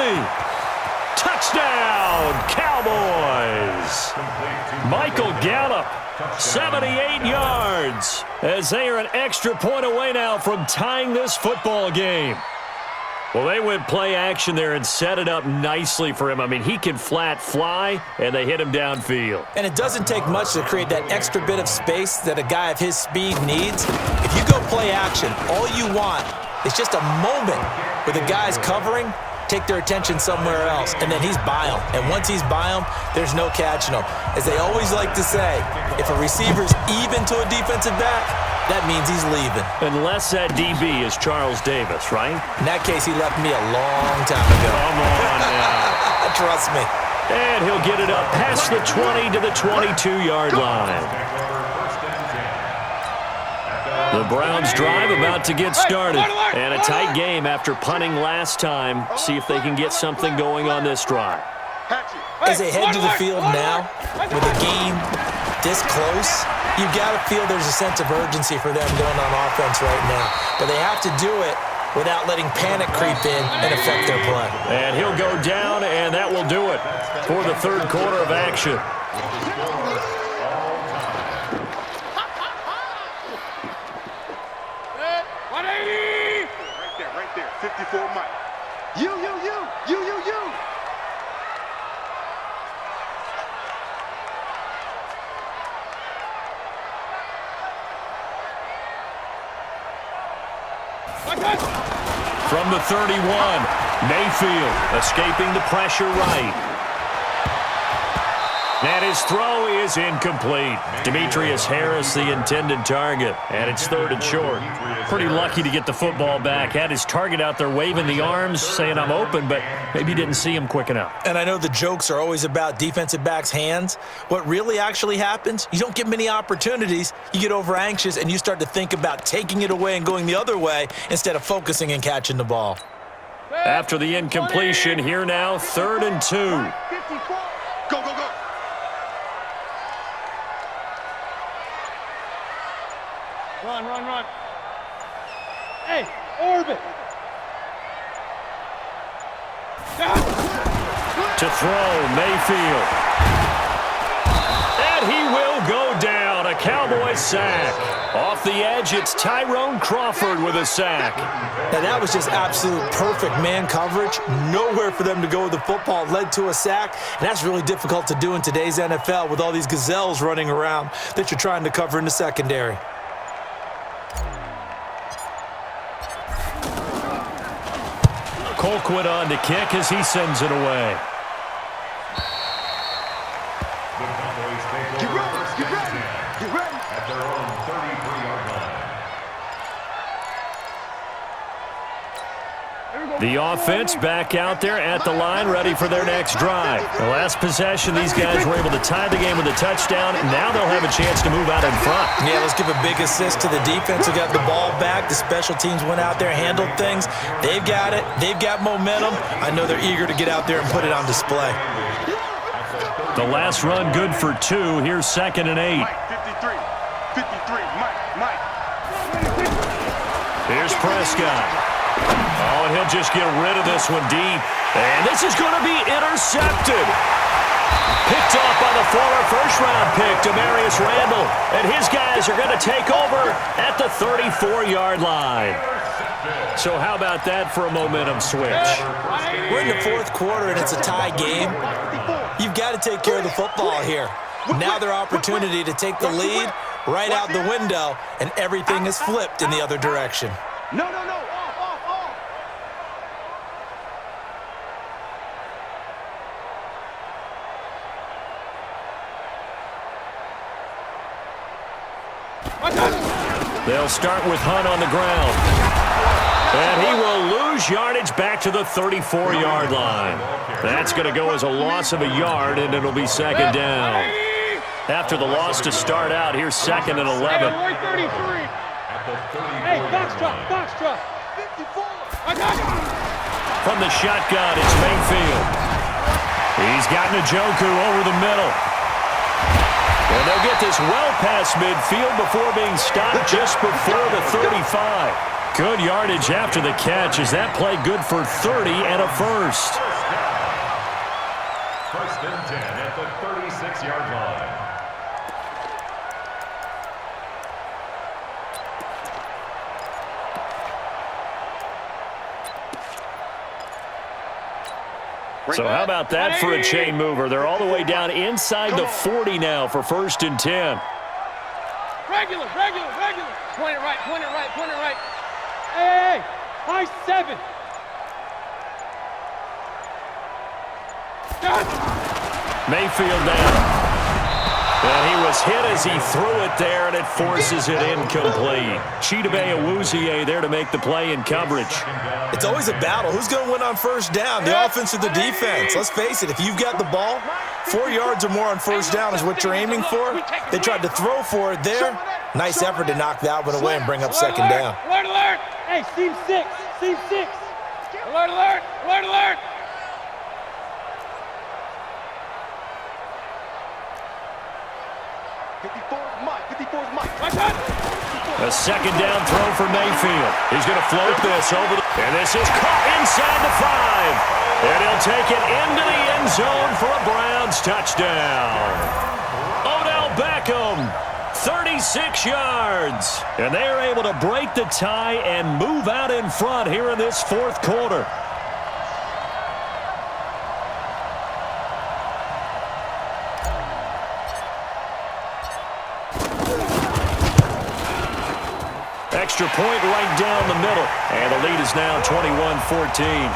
20. Touchdown, Cowboys. Michael Gallup, 78 yards, as they are an extra point away now from tying this football game. Well, they went play action there and set it up nicely for him. I mean, he can flat fly, and they hit him downfield. And it doesn't take much to create that extra bit of space that a guy of his speed needs. If you go play action, all you want is just a moment where the guy's covering, take their attention somewhere else, and then he's by him. And once he's by him, there's no catching him. As they always like to say, if a receiver's even to a defensive back, that means he's leaving. Unless that DB is Charles Davis, right? In that case, he left me a long time ago. Come on now. Trust me. And he'll get it up past the 20 to the 22-yard line. The Browns drive about to get started. And a tight game after punting last time. See if they can get something going on this drive. As they head to the field now, with the game this close, you've got to feel there's a sense of urgency for them going on offense right now. But they have to do it without letting panic creep in and affect their play. And he'll go down, and that will do it for the third quarter of action. Right there, 54 Mike. You. From the 31, Mayfield escaping the pressure right. And his throw is incomplete. Demetrius Harris, the intended target, and it's third and short. Pretty lucky to get the football back. Had his target out there waving the arms, saying I'm open, but maybe didn't see him quick enough. And I know the jokes are always about defensive backs' hands. What really actually happens, you don't get many opportunities. You get over anxious, and you start to think about taking it away and going the other way instead of focusing and catching the ball. After the incompletion, here now, 3rd and 2. Go. Run. Hey, orbit. To throw, Mayfield. And he will go down. A Cowboy sack. Off the edge, it's Tyrone Crawford with a sack. Now, that was just absolute perfect man coverage. Nowhere for them to go with the football. Led to a sack, and that's really difficult to do in today's NFL with all these gazelles running around that you're trying to cover in the secondary. Colquitt on to kick as he sends it away. Get ready. At their own 33-yard line. The offense back out there at the line, ready for their next drive. The last possession, these guys were able to tie the game with a touchdown, and now they'll have a chance to move out in front. Yeah, let's give a big assist to the defense who got the ball back. The special teams went out there, handled things. They've got it. They've got momentum. I know they're eager to get out there and put it on display. The last run good for 2. Here's 2nd and 8. Mike, 53, Mike. Here's Prescott. Oh, and he'll just get rid of this one deep. And this is going to be intercepted. Picked off by the former first-round pick, Demarius Randall. And his guys are going to take over at the 34-yard line. So how about that for a momentum switch? We're in the fourth quarter, and it's a tie game. You've got to take care of the football here. Now their opportunity to take the lead right out the window, and everything is flipped in the other direction. No. They'll start with Hunt on the ground. And he will lose yardage back to the 34-yard line. That's going to go as a loss of a yard, and it'll be 2nd down. After the loss to start out, here's 2nd and 11. Hey, box drop. 54. From the shotgun, it's Mayfield. He's got Njoku over the middle. And they'll get this well past midfield before being stopped just before the 35. Good yardage after the catch. Is that play good for 30 and a first? First and 10 at the 36-yard line. So how about that for a chain mover? They're all the way down inside the 40 now for first and 10. Regular. Point it right. Hey, high 7. Mayfield down. And he was hit as he threw it there, and it forces it incomplete. Chidobe Awuzie there to make the play in coverage. It's always a battle. Who's going to win on first down, the offense or the defense? Let's face it, if you've got the ball, 4 yards or more on first down is what you're aiming for. They tried to throw for it there. Nice effort to knock that one away and bring up second down. Alert. Hey, seam 6. Alert. A second down throw for Mayfield. He's going to float this over and this is caught inside the 5. And he'll take it into the end zone for a Browns touchdown. Odell Beckham, 36 yards. And they are able to break the tie and move out in front here in this fourth quarter. Extra point right down the middle. And the lead is now 21-14.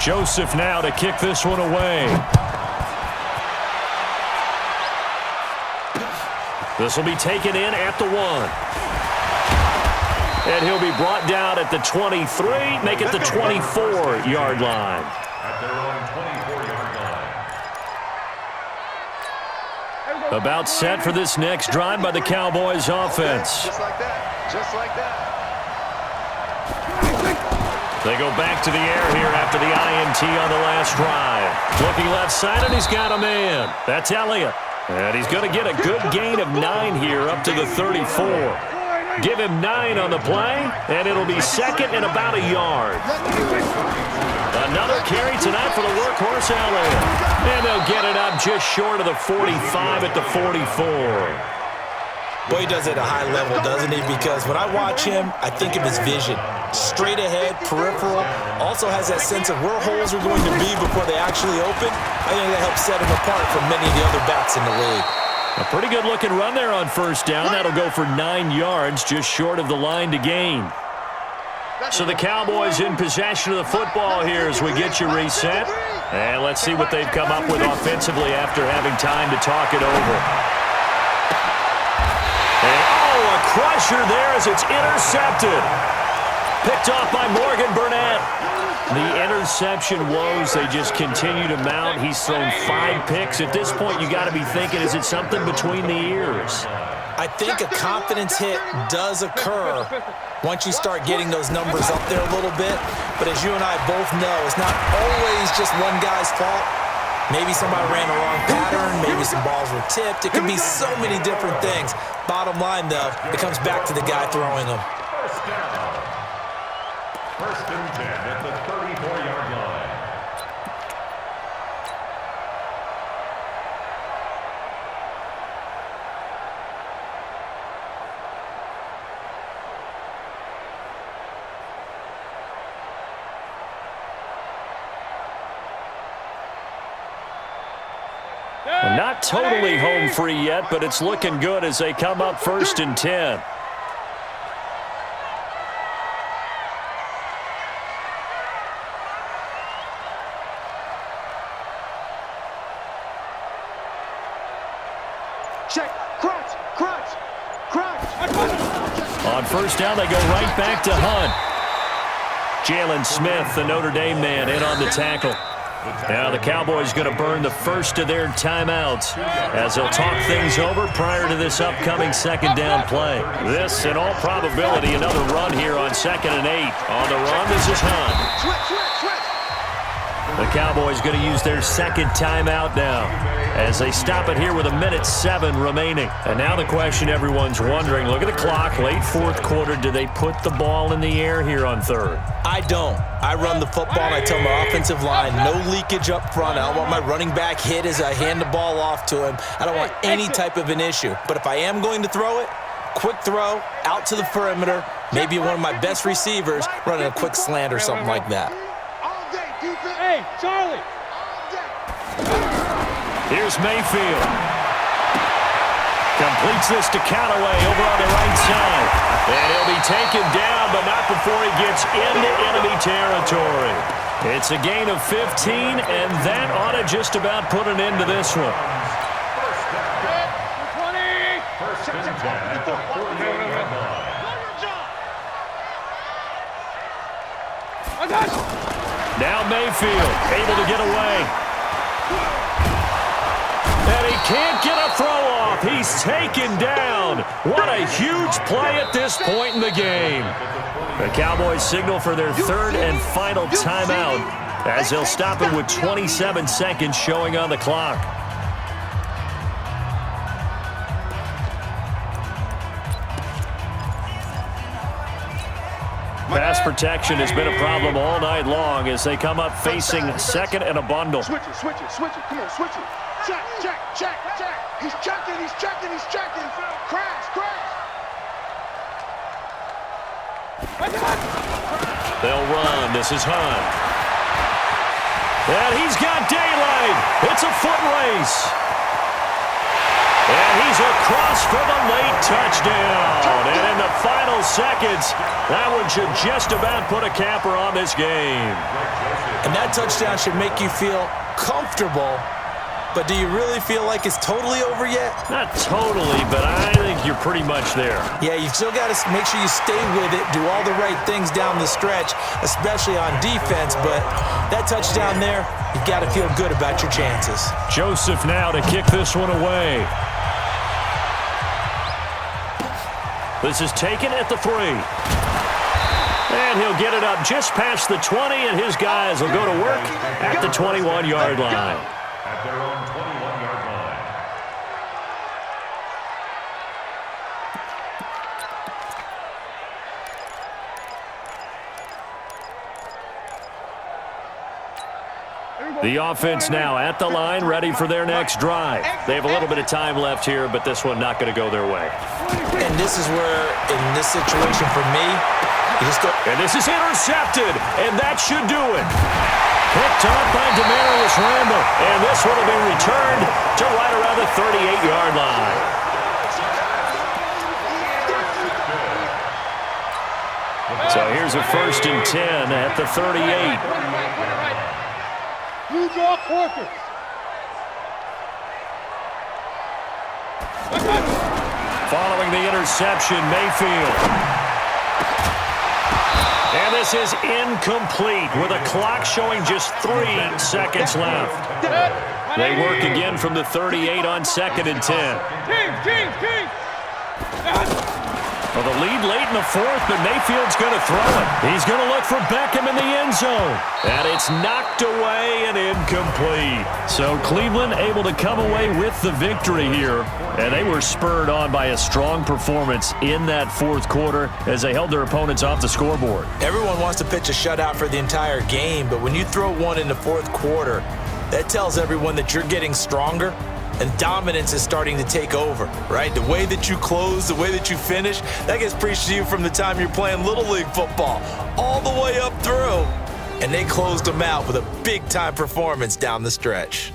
Joseph now to kick this one away. This will be taken in at the 1. And he'll be brought down at the 23, make it the 24-yard line. At their own 24-yard line. About set for this next drive by the Cowboys offense. Just like that. They go back to the air here after the INT on the last drive. Looking left side, and he's got a man. That's Elliott. And he's going to get a good gain of 9 here up to the 34. Give him 9 on the play, and it'll be second and about a yard. Another carry tonight for the workhorse Elliott. And they'll get it up just short of the 45 at the 44. Boy, he does it at a high level, doesn't he? Because when I watch him, I think of his vision. Straight ahead, peripheral. Also has that sense of where holes are going to be before they actually open. I think that helps set him apart from many of the other backs in the league. A pretty good looking run there on first down. That'll go for 9 yards, just short of the line to gain. So the Cowboys in possession of the football here as we get you reset. And let's see what they've come up with offensively after having time to talk it over. And, a crusher there as it's intercepted. Picked off by Morgan Burnett. The interception woes, they just continue to mount. He's thrown 5 picks. At this point, you got to be thinking, is it something between the ears? I think a confidence hit does occur once you start getting those numbers up there a little bit. But as you and I both know, it's not always just one guy's fault. Maybe somebody ran the wrong pattern. Maybe some balls were tipped. It could be so many different things. Bottom line, though, it comes back to the guy throwing them. First down. First and 10 at the 34-yard line. Not totally home free yet, but it's looking good as they come up first and 10. Check. Crunch. On first down, they go right back to Hunt. Jalen Smith, the Notre Dame man, in on the tackle. Now the Cowboys going to burn the first of their timeouts as they'll talk things over prior to this upcoming second down play. This, in all probability, another run here on 2nd and 8. On the run, this is Hunt. The Cowboys going to use their second timeout now as they stop it here with 1:07 remaining. And now the question everyone's wondering, look at the clock, late fourth quarter, do they put the ball in the air here on third? I don't. I run the football and I tell my offensive line, no leakage up front. I don't want my running back hit as I hand the ball off to him. I don't want any type of an issue. But if I am going to throw it, quick throw, out to the perimeter, maybe one of my best receivers running a quick slant or something like that. Hey, Charlie. Here's Mayfield. Completes this to Callaway over on the right side. And he'll be taken down, but not before he gets into enemy territory. It's a gain of 15, and that ought to just about put an end to this one. First and 10 at the 48-yard line. I got you. Now Mayfield able to get away. And he can't get a throw off. He's taken down. What a huge play at this point in the game. The Cowboys signal for their third and final timeout as they'll stop it with 27 seconds showing on the clock. Pass protection has been a problem all night long as they come up facing second and a bundle. Switch it. Come on, switch it. Check. He's checking. Crash. They'll run. This is Hunt. And he's got daylight. It's a foot race. And he's across for the late touchdown. And in the final seconds, that one should just about put a capper on this game. And that touchdown should make you feel comfortable. But do you really feel like it's totally over yet? Not totally, but I think you're pretty much there. Yeah, you've still got to make sure you stay with it, do all the right things down the stretch, especially on defense. But that touchdown there, you've got to feel good about your chances. Joseph now to kick this one away. This is taken at the 3. And he'll get it up just past the 20, and his guys will go to work at the 21-yard line. At their own 21-yard line. The offense now at the line, ready for their next drive. They have a little bit of time left here, but this one not going to go their way. And this is where, in this situation for me, you just go. And this is intercepted, and that should do it. Picked up by Demarius Randall, and this one will be returned to right around the 38-yard line. So here's a 1st and 10 at the 38. You draw quarters. Following the interception, Mayfield. And this is incomplete with a clock showing just 3 seconds left. They work again from the 38 on 2nd and 10. King. Well, the lead late in the 4th, but Mayfield's going to throw it. He's going to look for Beckham in the end zone. And it's knocked away and incomplete. So Cleveland able to come away with the victory here. And they were spurred on by a strong performance in that 4th quarter as they held their opponents off the scoreboard. Everyone wants to pitch a shutout for the entire game, but when you throw one in the 4th quarter, that tells everyone that you're getting stronger. And dominance is starting to take over, right? The way that you close, the way that you finish, that gets preached to you from the time you're playing Little League football all the way up through. And they closed them out with a big-time performance down the stretch.